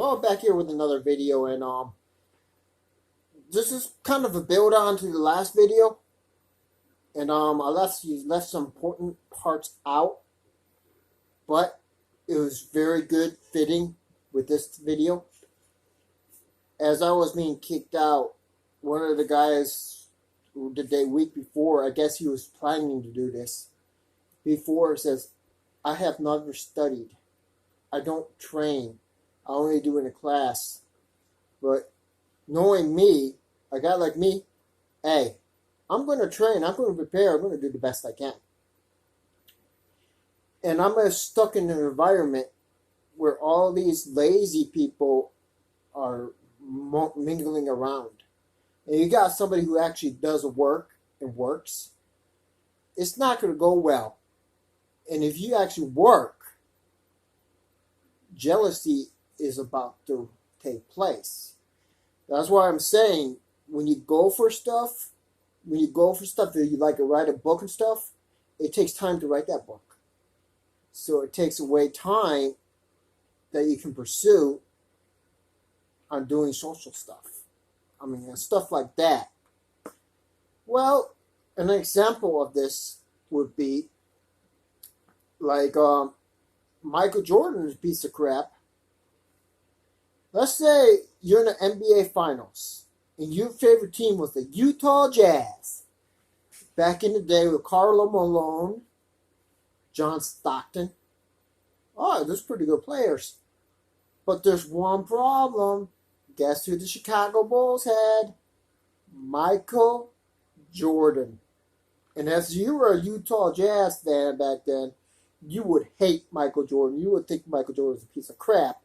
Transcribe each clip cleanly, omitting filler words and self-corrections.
Well, back here with another video, and this is kind of a build on to the last video, and I left some important parts out, but it was very good fitting with this video. As I was being kicked out, one of the guys who did the week before, I guess he was planning to do this before, says, "I have never studied. I don't train. I only do in a class." But knowing me, a guy like me, hey, I'm going to train, I'm going to prepare, I'm going to do the best I can. And I'm stuck in an environment where all these lazy people are mingling around. And you got somebody who actually does work and works, it's not going to go well. And if you actually work, jealousy is about to take place. That's why I'm saying when you go for stuff that you like to write a book and stuff, it takes time to write that book. So it takes away time that you can pursue on doing social stuff. I mean, stuff like that. Well, an example of this would be like Michael Jordan's piece of crap. Let's say you're in the NBA Finals and your favorite team was the Utah Jazz. Back in the day with Karl Malone, John Stockton. Oh, those pretty good players. But there's one problem. Guess who the Chicago Bulls had? Michael Jordan. And as you were a Utah Jazz fan back then, you would hate Michael Jordan. You would think Michael Jordan was a piece of crap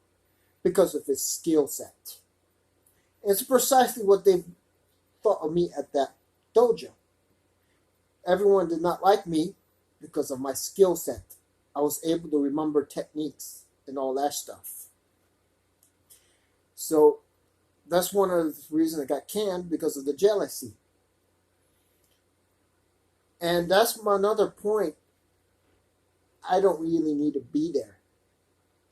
because of his skill set. It's precisely what they thought of me at that dojo. Everyone did not like me because of my skill set. I was able to remember techniques and all that stuff. So that's one of the reasons I got canned, because of the jealousy. And that's another point. I don't really need to be there.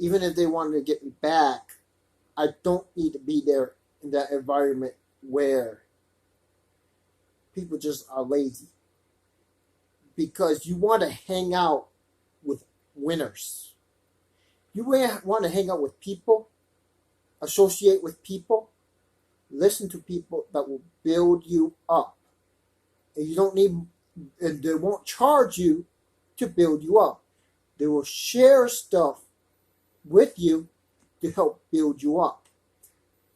Even if they wanted to get me back, I don't need to be there in that environment where people just are lazy. Because you want to hang out with winners. You want to hang out with people, associate with people, listen to people that will build you up. And you don't need, and they won't charge you to build you up. They will share stuff with you to help build you up.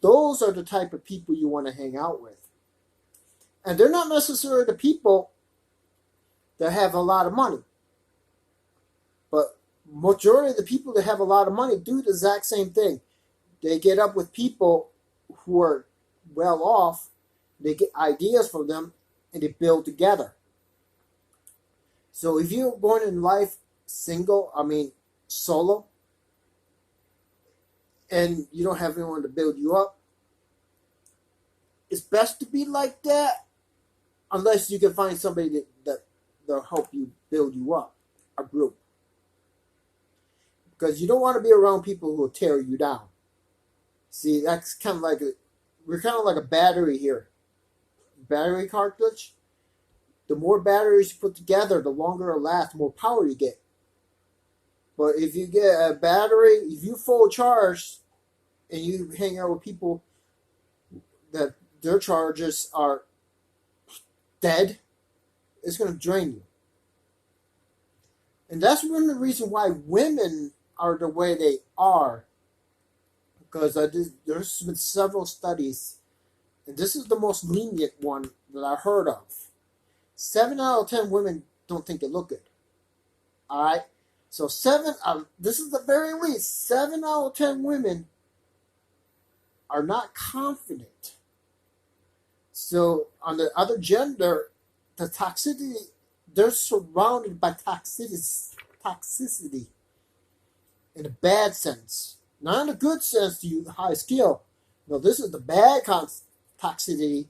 Those are the type of people you want to hang out with. And they're not necessarily the people that have a lot of money. But majority of the people that have a lot of money do the exact same thing. They get up with people who are well off, they get ideas from them, and they build together. So if you're going in life solo, and you don't have anyone to build you up, it's best to be like that, unless you can find somebody that'll help you build you up, a group. Because you don't want to be around people who will tear you down. See, that's kind of like we're kind of like a battery here. Battery cartridge. The more batteries you put together, the longer it'll last, the more power you get. But if you get a battery, if you full charge, and you hang out with people that their charges are dead, it's going to drain you. And that's one of the reasons why women are the way they are. Because there's been several studies, and this is the most lenient one that I heard of. 7 out of 10 women don't think they look good. Alright? So this is the very least, 7 out of 10 women are not confident. So on the other gender, the toxicity, they're surrounded by toxicity in a bad sense. Not in a good sense to you, high skill. No, this is the bad toxicity,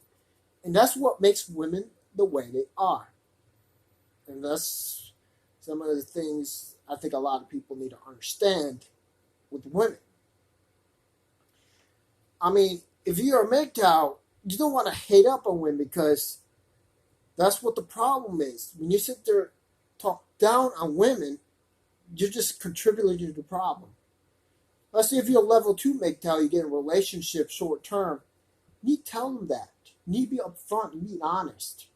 and that's what makes women the way they are. And that's some of the things I think a lot of people need to understand with women. I mean, if you're a MGTOW, you don't want to hate up on women because that's what the problem is. When you sit there talk down on women, you're just contributing to the problem. Let's say if you're a level 2 MGTOW, you get in a relationship short term, you need to tell them that. You need to be upfront, you need to be honest.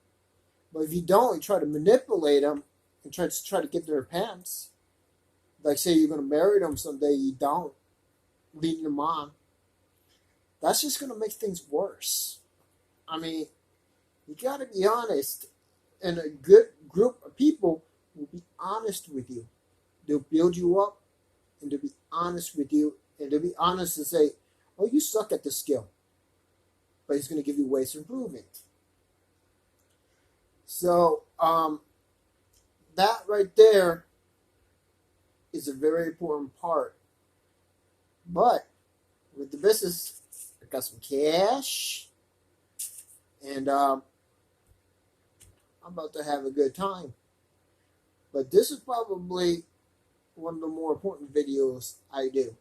But if you don't, you try to manipulate them and try to get their pants. Like say you're going to marry them someday, you don't. Leading them on. That's just going to make things worse. I mean, you got to be honest. And a good group of people will be honest with you. They'll build you up and they'll be honest with you. And they'll be honest and say, oh, you suck at this skill. But he's going to give you ways to improve it. So, that right there is a very important part. But with the business, I got some cash. And I'm about to have a good time. But this is probably one of the more important videos I do.